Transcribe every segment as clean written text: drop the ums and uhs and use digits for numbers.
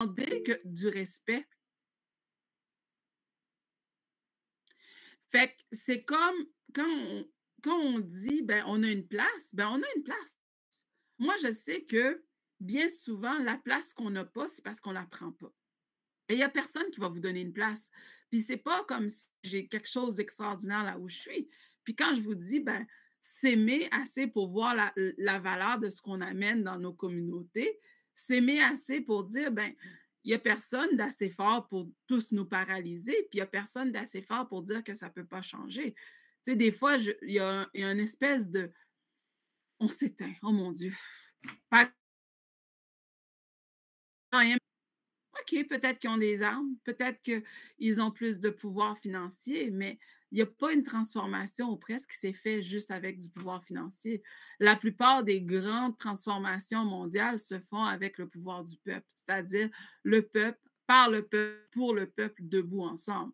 demander du respect. Fait que c'est comme quand quand on dit, ben, on a une place, ben, on a une place. Moi, je sais que bien souvent, la place qu'on n'a pas, c'est parce qu'on la prend pas. Et il y a personne qui va vous donner une place. Puis c'est pas comme si j'ai quelque chose d'extraordinaire là où je suis. Puis quand je vous dis, ben, s'aimer assez pour voir la valeur de ce qu'on amène dans nos communautés, s'aimer assez pour dire, ben, il y a personne d'assez fort pour tous nous paralyser, puis il y a personne d'assez fort pour dire que ça peut pas changer. Tu sais, des fois, il y a une espèce de on s'éteint, oh mon Dieu. Pas rien. OK, peut-être qu'ils ont des armes, peut-être qu'ils ont plus de pouvoir financier, mais il n'y a pas une transformation ou presque qui s'est fait juste avec du pouvoir financier. La plupart des grandes transformations mondiales se font avec le pouvoir du peuple, c'est-à-dire le peuple, par le peuple, pour le peuple, debout ensemble.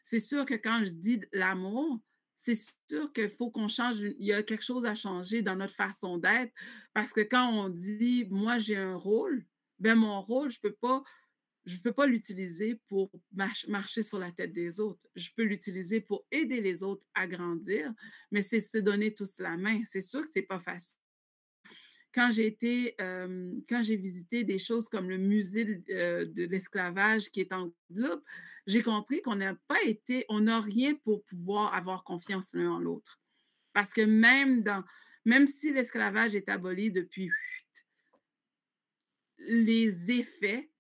C'est sûr que quand je dis l'amour, c'est sûr qu'il faut qu'on change, il y a quelque chose à changer dans notre façon d'être, parce que quand on dit, moi j'ai un rôle, ben mon rôle, je ne peux pas l'utiliser pour marcher sur la tête des autres. Je peux l'utiliser pour aider les autres à grandir, mais c'est se donner tous la main. C'est sûr que ce n'est pas facile. Quand j'ai visité des choses comme le musée de l'esclavage qui est en Guadeloupe, j'ai compris qu'on n'a pas été, on n'a rien pour pouvoir avoir confiance l'un en l'autre. Parce que même si l'esclavage est aboli depuis, les effets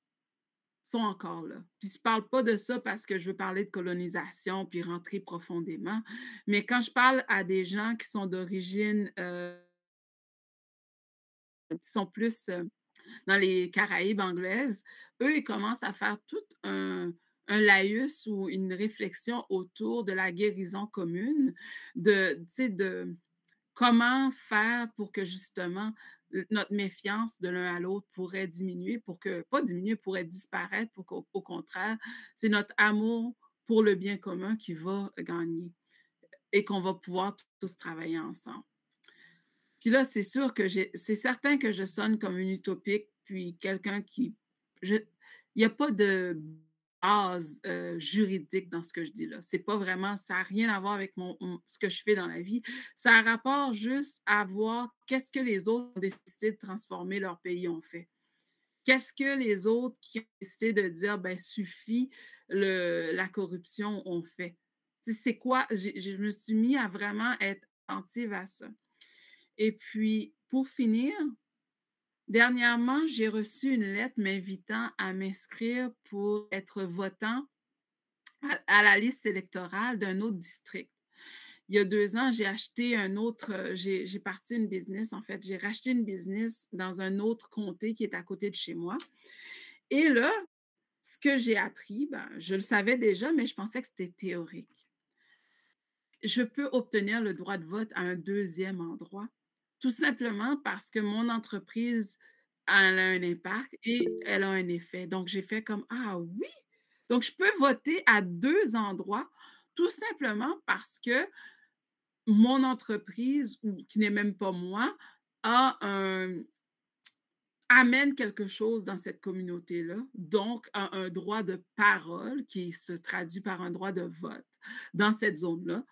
sont encore là. Puis je parle pas de ça parce que je veux parler de colonisation puis rentrer profondément, mais quand je parle à des gens qui sont d'origine, qui sont plus, dans les Caraïbes anglaises, eux, ils commencent à faire tout un laïus ou une réflexion autour de la guérison commune, tu sais, de comment faire pour que justement notre méfiance de l'un à l'autre pourrait diminuer, pour que, pas diminuer, pourrait disparaître, pour qu'au contraire, c'est notre amour pour le bien commun qui va gagner et qu'on va pouvoir tous travailler ensemble. Puis là, c'est sûr que c'est certain que je sonne comme une utopique, puis quelqu'un il n'y a pas de base juridique dans ce que je dis là. C'est pas vraiment, ça n'a rien à voir avec ce que je fais dans la vie. Ça a rapport juste à voir qu'est-ce que les autres ont décidé de transformer leur pays ont fait. Qu'est-ce que les autres qui ont décidé de dire, ben suffit, la corruption ont fait. Tu sais, c'est quoi? Je me suis mis à vraiment être attentive à ça. Et puis, pour finir, dernièrement, j'ai reçu une lettre m'invitant à m'inscrire pour être votant à la liste électorale d'un autre district. Il y a 2 ans, j'ai acheté un autre, j'ai parti une business, en fait, j'ai racheté une business dans un autre comté qui est à côté de chez moi. Et là, ce que j'ai appris, ben, je le savais déjà, mais je pensais que c'était théorique. Je peux obtenir le droit de vote à un deuxième endroit, tout simplement parce que mon entreprise, elle a un impact et elle a un effet. Donc, j'ai fait comme: «Ah oui!» Donc, je peux voter à 2 endroits, tout simplement parce que mon entreprise, ou qui n'est même pas moi, a un amène quelque chose dans cette communauté-là, donc a un droit de parole qui se traduit par un droit de vote dans cette zone-là.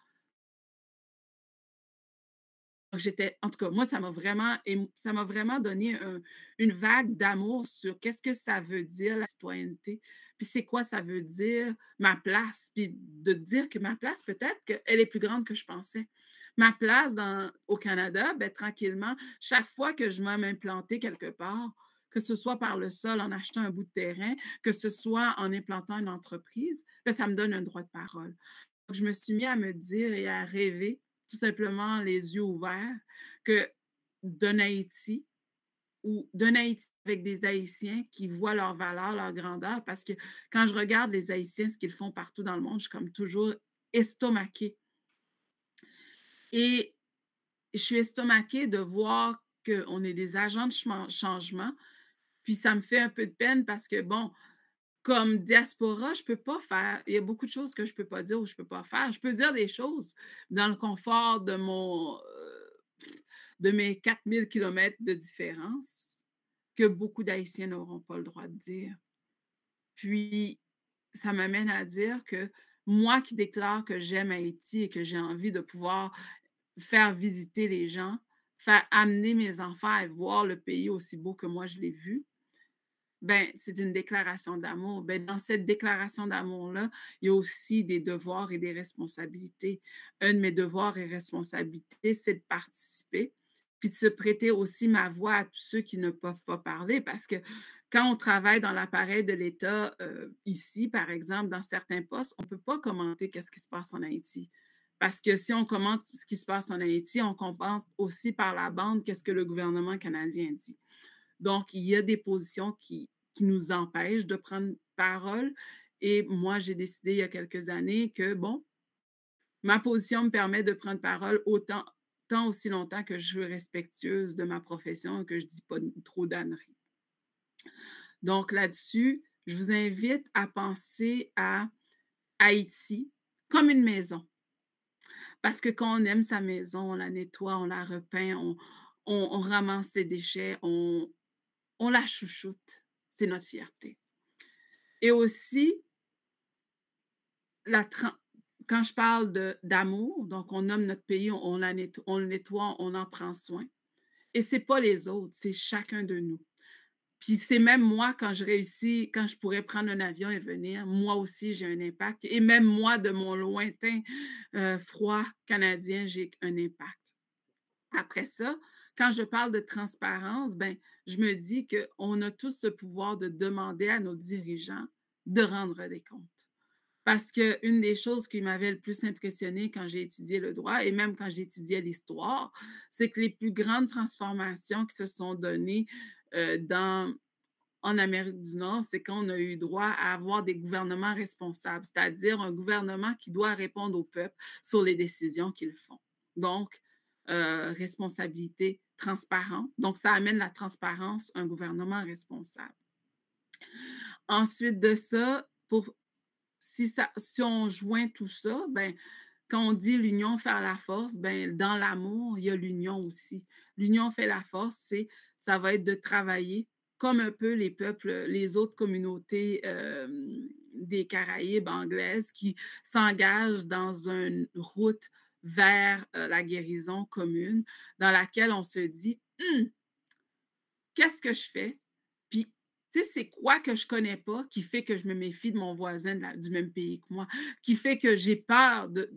J'étais, en tout cas, moi, ça m'a vraiment donné une vague d'amour sur qu'est-ce que ça veut dire la citoyenneté, puis c'est quoi ça veut dire ma place, puis de dire que ma place, peut-être qu'elle est plus grande que je pensais. Ma place au Canada, ben, tranquillement, chaque fois que je vais m'implanter quelque part, que ce soit par le sol en achetant un bout de terrain, que ce soit en implantant une entreprise, ben, ça me donne un droit de parole. Donc, je me suis mis à me dire et à rêver tout simplement les yeux ouverts, que d'un Haïti ou d'un Haïti avec des Haïtiens qui voient leur valeur, leur grandeur, parce que quand je regarde les Haïtiens, ce qu'ils font partout dans le monde, je suis comme toujours estomaquée. Et je suis estomaquée de voir qu'on est des agents de changement, puis ça me fait un peu de peine parce que, bon, comme diaspora, je peux pas faire, il y a beaucoup de choses que je peux pas dire ou je peux pas faire. Je peux dire des choses dans le confort de mes 4000 kilomètres de différence que beaucoup d'Haïtiens n'auront pas le droit de dire. Puis, ça m'amène à dire que moi qui déclare que j'aime Haïti et que j'ai envie de pouvoir faire visiter les gens, faire amener mes enfants à voir le pays aussi beau que moi je l'ai vu, ben, c'est une déclaration d'amour. Ben, dans cette déclaration d'amour-là, il y a aussi des devoirs et des responsabilités. Un de mes devoirs et responsabilités, c'est de participer, puis de se prêter aussi ma voix à tous ceux qui ne peuvent pas parler, parce que quand on travaille dans l'appareil de l'État, ici, par exemple, dans certains postes, on ne peut pas commenter qu'est-ce qui se passe en Haïti. Parce que si on commente ce qui se passe en Haïti, on compense aussi par la bande qu'est-ce que le gouvernement canadien dit. Donc, il y a des positions qui nous empêchent de prendre parole. Et moi, j'ai décidé il y a quelques années que, bon, ma position me permet de prendre parole autant, tant aussi longtemps que je suis respectueuse de ma profession et que je ne dis pas trop d'âneries. Donc, là-dessus, je vous invite à penser à Haïti comme une maison. Parce que quand on aime sa maison, on la nettoie, on la repeint, on ramasse ses déchets, on la chouchoute. C'est notre fierté. Et aussi, la quand je parle d'amour, donc on nomme notre pays, on le nettoie, on en prend soin. Et c'est pas les autres, c'est chacun de nous. Puis c'est même moi, quand je réussis, quand je pourrais prendre un avion et venir, moi aussi, j'ai un impact. Et même moi, de mon lointain froid canadien, j'ai un impact. Après ça, quand je parle de transparence, ben, je me dis qu'on a tous le pouvoir de demander à nos dirigeants de rendre des comptes. Parce qu'une des choses qui m'avait le plus impressionnée quand j'ai étudié le droit et même quand j'étudiais l'histoire, c'est que les plus grandes transformations qui se sont données dans, en Amérique du Nord, c'est quand on a eu droit à avoir des gouvernements responsables, c'est-à-dire un gouvernement qui doit répondre au peuple sur les décisions qu'ils font. Donc, responsabilité, transparence. Donc, ça amène la transparence, un gouvernement responsable. Ensuite de ça, si on joint tout ça, ben, quand on dit l'union fait la force, ben, dans l'amour, il y a l'union aussi. L'union fait la force, ça va être de travailler comme un peu les peuples, les autres communautés des Caraïbes anglaises qui s'engagent dans une route vers la guérison commune, dans laquelle on se dit, qu'est-ce que je fais? Puis, tu sais, c'est quoi que je connais pas qui fait que je me méfie de mon voisin du même pays que moi, qui fait que j'ai peur de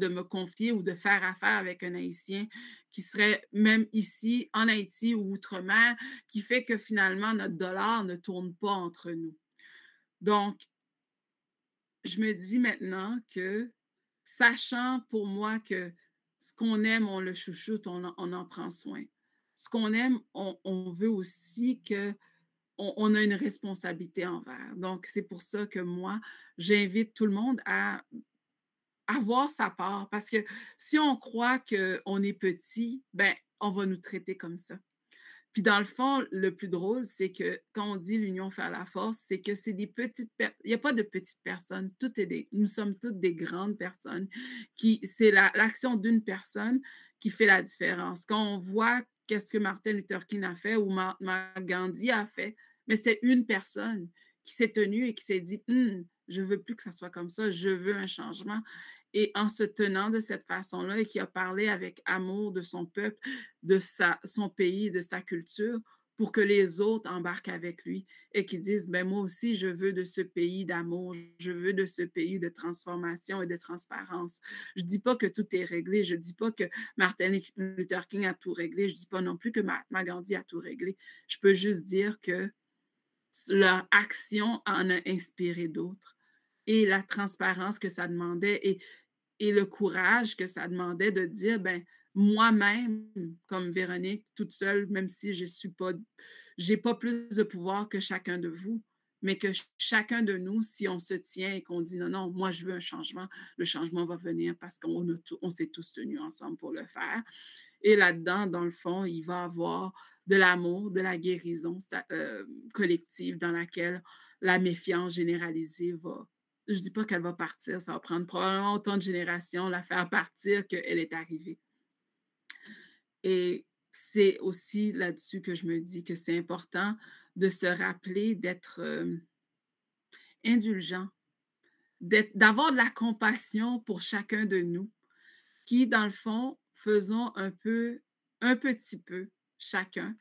me confier ou de faire affaire avec un Haïtien qui serait même ici, en Haïti ou outre-mer, qui fait que finalement notre dollar ne tourne pas entre nous. Donc, je me dis maintenant que, sachant pour moi que ce qu'on aime, on le chouchoute, on en prend soin. Ce qu'on aime, on veut aussi que on a une responsabilité envers. Donc, c'est pour ça que moi, j'invite tout le monde à avoir sa part. Parce que si on croit qu'on est petit, ben, on va nous traiter comme ça. Puis dans le fond, le plus drôle, c'est que quand on dit l'union fait la force, c'est que c'est des petites personnes. Il n'y a pas de petites personnes. Nous sommes toutes des grandes personnes. C'est l'action d'une personne qui fait la différence. Quand on voit qu'est-ce que Martin Luther King a fait ou Mahatma Gandhi a fait, mais c'est une personne qui s'est tenue et qui s'est dit, je veux plus que ça soit comme ça, je veux un changement. Et en se tenant de cette façon-là et qui a parlé avec amour de son peuple, son pays, de sa culture, pour que les autres embarquent avec lui et qu'ils disent, ben moi aussi, je veux de ce pays d'amour, je veux de ce pays de transformation et de transparence. Je ne dis pas que tout est réglé, je ne dis pas que Martin Luther King a tout réglé, je ne dis pas non plus que Mahatma Gandhi a tout réglé. Je peux juste dire que leur action en a inspiré d'autres et la transparence que ça demandait et le courage que ça demandait de dire, ben moi-même, comme Véronique, toute seule, même si je suis pas, j'ai pas plus de pouvoir que chacun de vous, mais que chacun de nous, si on se tient et qu'on dit non, non, moi je veux un changement, le changement va venir parce on s'est tous tenus ensemble pour le faire. Et là-dedans, dans le fond, il va y avoir de l'amour, de la guérison collective dans laquelle la méfiance généralisée va. Je ne dis pas qu'elle va partir, ça va prendre probablement autant de générations la faire partir qu'elle est arrivée. Et c'est aussi là-dessus que je me dis que c'est important de se rappeler d'être indulgent, d'avoir de la compassion pour chacun de nous, qui, dans le fond, faisons un petit peu chacun,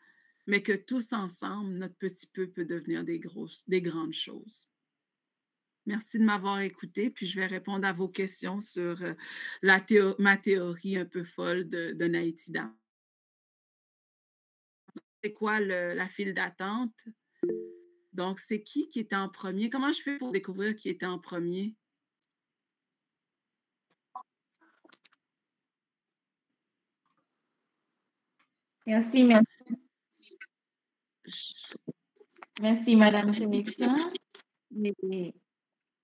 mais que tous ensemble, notre petit peu peut devenir des grandes choses. Merci de m'avoir écouté, puis je vais répondre à vos questions sur ma théorie un peu folle de Naïti Dan. C'est quoi la file d'attente? Donc, c'est qui était en premier? Comment je fais pour découvrir qui était en premier? Merci, merci, Je- merci, Madame Remixon. Et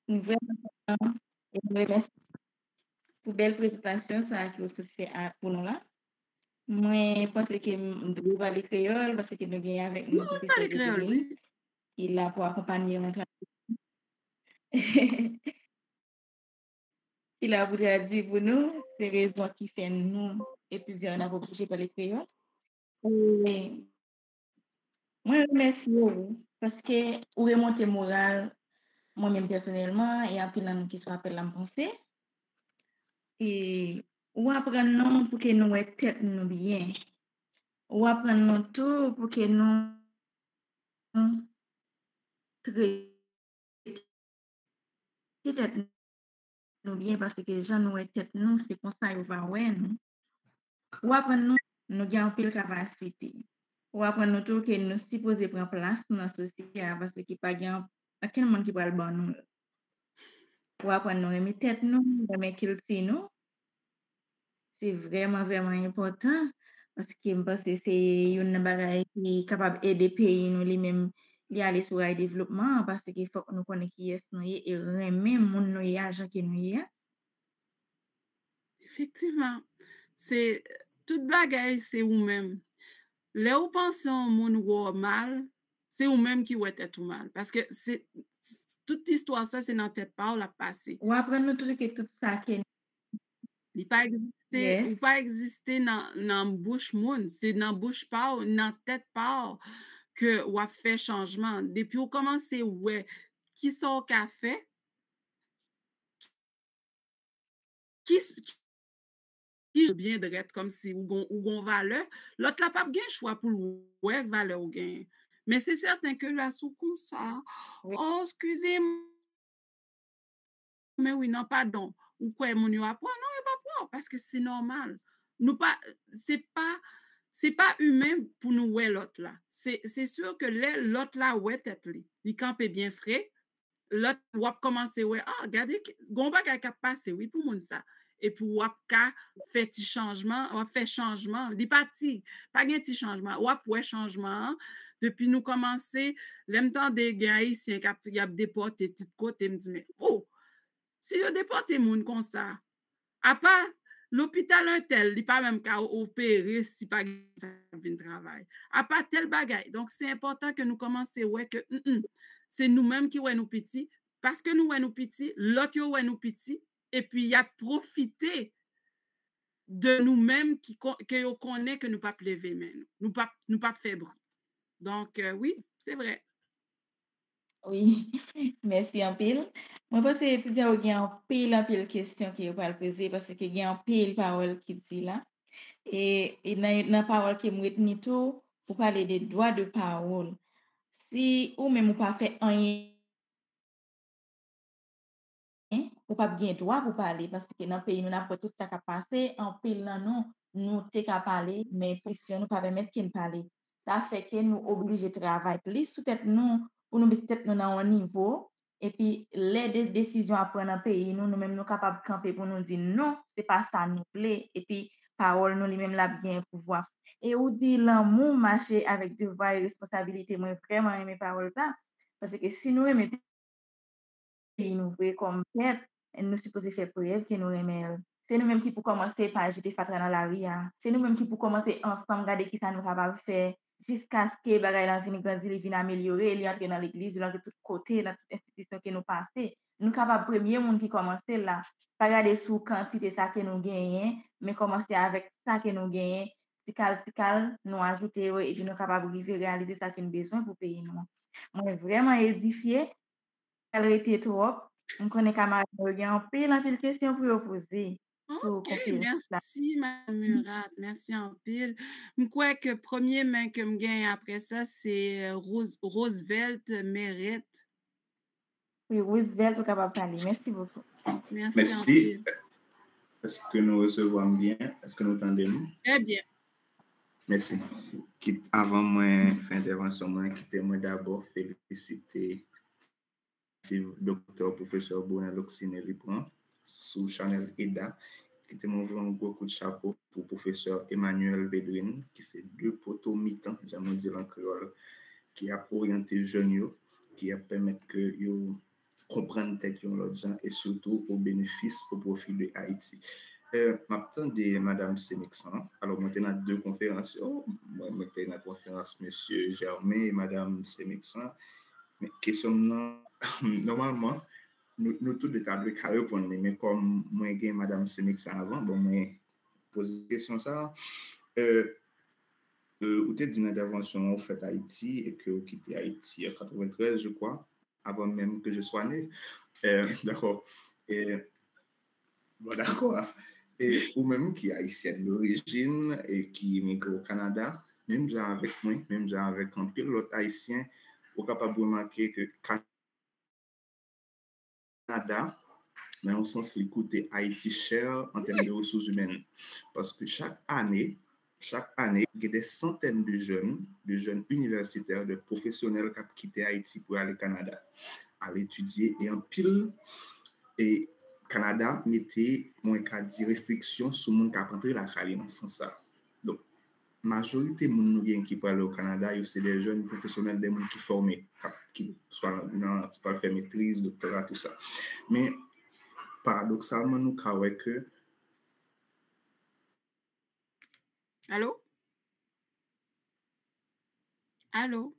nous vraiment, et nous remercions pour belle présentation ça que vous fait pour nous là. Moi, je pense que nous devons parler créole parce que nous avons avec Oui, nous on professeur parle créole, Grégory oui. qui est là pour accompagner notre Il a voulu dire pour nous, c'est raison qui fait nous étudier en approprié par les créoles. Et moi, je remercie vous parce que vous remontez moral moi-même personnellement et après nous qui soit appelé à me penser. Et ou apprendre nous pour que nous ait tête nous bien. Ou apprendre nous tout pour que nous traiter tête nous bien parce que les gens nous ait tête nous, c'est comme ça ils va ouais nous. Ou apprendre nous avons pile capacité. Ou apprendre nous tout que nous supposons prendre place dans la société parce qu'il n'y a pas aucun monde qui va le bon nous. Ou apprendre nous remettre tête nous, remettre culture nous. C'est vraiment, vraiment important parce que je pense que c'est une bagaille qui est capable d'aider le pays nous lui-même à aller sur le développement parce qu'il faut que nous connaissions qui est nous et même monde nous y agent qui nous y. Effectivement. C'est toute bagaille, c'est vous-même. Là où pensez au monde ou mal, c'est vous-même qui ou était tout mal. Parce que toute histoire, ça, c'est dans tête pas, on l'a passé. Ou apprendre nous tout que tout ça qui Il pas existé, yes. ou pas existé dans bouche moun, c'est dans bouche pas, dans tête pas que ou a fait changement. Depuis on commence ouais, qui sont qu'a fait, qui qui bien de être comme si ou gon valeur, l'autre n'a pas bien choix pour ouais valeur ou gain. Mais c'est certain que là sous comme ça, Oui. oh excusez-moi, mais oui non pardon, ou quoi mon yo apprend non il pas pas parce que c'est normal. Nous pas c'est pas humain pour nous ouais l'autre là. C'est sûr que l'autre là ouais tête li. Il campe bien frais. L'autre wap commencer ouais ah regardez gon bagay qui a passé oui pour moun ça et pour wap ka fait petit changement wap fait changement li parti pas gen petit changement wap ouais changement depuis nous commencer l'aime temps des gars haïtiens qui y a déporté tout côté me dit mais oh si yo déporté moun comme ça à part l'hôpital un tel il pas même qu'à opérer si pas vinn travail à part tel bagay donc c'est important que nous commencer ouais que c'est nous-mêmes qui ouais nous petits parce que nous ouais nous petits l'autre yo ouais nous petits et puis il a profité de nous-mêmes que yo connaît que nous pas lever mais nous pas faire bruit donc oui c'est vrai. Oui, merci en pile. Moi, pense que étudiant il y a en pile question qui va le poser parce qu'il y a en pile parole qui dit là. Et dans la parole qui me retenu tout, pour parler des droits de parole. Si ou même ou pas fait rien, ou pas bien droit pour parler, parce que dans le pays, nous n'avons pas tout ça qui a passé, en pile dans nous t'es qu'à parler, mais position nous pas permettre qu'il parle. Ça fait que nous obligés de travailler plus sous tête nous, pour nous mettre tête nous dans un niveau, et puis les décisions à prendre dans le pays, nous-mêmes nous capables de camper pour nous dire non, c'est pas ça nous plaît, et puis parole nous lui-même la bien pouvoir. Et ou dit l'amour marcher avec devoir et responsabilité, moi vraiment aimé parole ça, parce que si nous aimons pays nous voyons comme peuple, nous supposons faire preuve que nous aimons. C'est nous-mêmes qui pour commencer par jeter fatra dans la rue. C'est nous-mêmes qui pour commencer ensemble regarder qui ça nous capable faire jusqu'à ce que bagay la vienne grandir, vienne améliorer, il entre dans l'église, dans tout côté, dans toute institution que nous passons. Nous capable premier monde qui commencer là, pas regarder sous quantité ça que nous gagnons, mais commencer avec ça que nous gagnons, si nous ajouter et puis nous capable de réaliser ça que nous besoin pour payer nous. Moi vraiment édifié elle était trop. On connaît camarade en pile question pour yo poser sur OK, conférence là. merci Madame Mhm. Murat, merci en pile. M'kwe que premier main que me gagne après ça, c'est Roosevelt Mérite. Oui, Roosevelt, ou capable de parler. Merci beaucoup. Merci en Merci. pile. Est-ce que nous recevons bien? Est-ce que nous entendons? Très bien. Merci. Avant moi fin intervention, moi quitter moi d'abord féliciter docteur professeur Bonel Oxinelli sous Chanel Eda, qui était mon vraiment gros coup de chapeau pour professeur Emmanuel Bedouin, qui c'est deux poteaux mi-temps, j'aime dire en créole, qui a orienté jeunes, qui a permis que yo comprennent tête l'autre gens et surtout au bénéfice au profit de Haïti. Maintenant de Madame Sénexan, alors moi j'étais dans deux conférences, moi j'étais dans la conférence Monsieur Germain et Madame Sénexan, mais question normalement nous tous les tableaux qui répondent, mais comme moi j'ai Madame Sénexan avant, bon moi pose question ça. Vous avez dit une intervention faite à Haïti et que vous quittez Haïti en 93, je crois, avant même que je sois né. D'accord. Et, bon, d'accord. Et ou même qui est haïtienne d'origine et qui immigre au Canada, même genre avec moi, même genre avec un pilote haïtien, vous êtes capable de remarquer que Canada, mais en sens, il coûte Haïti cher en termes de ressources humaines. Parce que chaque année, il y a des centaines de jeunes universitaires, de professionnels qui quittent Haïti pour aller au Canada, aller étudier. Et en pile, et Canada mettait moins qu'à 10 restrictions sur le monde qui a rentré la Cali dans ce sens-là. Donc, majorité de gens qui parlent au Canada, c'est des jeunes professionnels, des gens qui sont formés, qui peuvent faire maîtrise, doctorat, tout ça. Mais paradoxalement, nous avons que Allô? Allô?